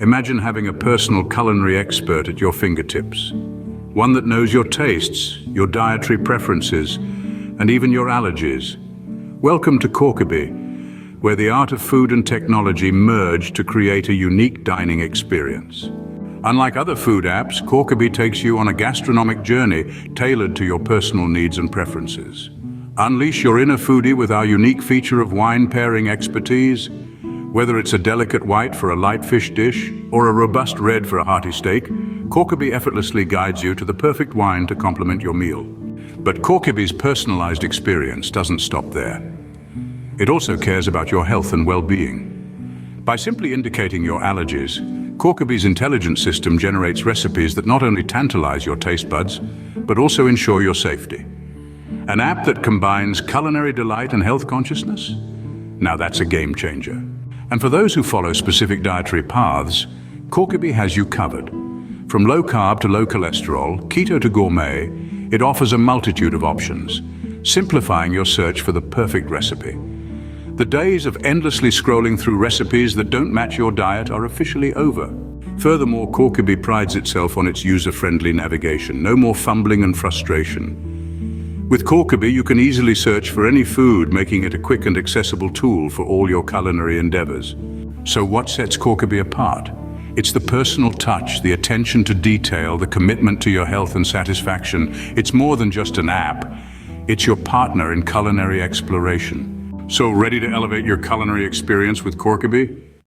Imagine having a personal culinary expert at your fingertips. One that knows your tastes, your dietary preferences, and even your allergies. Welcome to Corkiby, where the art of food and technology merge to create a unique dining experience. Unlike other food apps, Corkiby takes you on a gastronomic journey tailored to your personal needs and preferences. Unleash your inner foodie with our unique feature of wine pairing expertise. Whether it's a delicate white for a light fish dish or a robust red for a hearty steak, Corkiby effortlessly guides you to the perfect wine to complement your meal. But Corkiby's personalized experience doesn't stop there. It also cares about your health and well-being. By simply indicating your allergies, Corkiby's intelligent system generates recipes that not only tantalize your taste buds, but also ensure your safety. An app that combines culinary delight and health consciousness? Now that's a game changer. And for those who follow specific dietary paths, Corkiby has you covered. From low carb to low cholesterol, keto to gourmet, it offers a multitude of options, simplifying your search for the perfect recipe. The days of endlessly scrolling through recipes that don't match your diet are officially over. Furthermore, Corkiby prides itself on its user-friendly navigation. No more fumbling and frustration. With Corkiby, you can easily search for any food, making it a quick and accessible tool for all your culinary endeavors. So what sets Corkiby apart? It's the personal touch, the attention to detail, the commitment to your health and satisfaction. It's more than just an app. It's your partner in culinary exploration. So ready to elevate your culinary experience with Corkiby?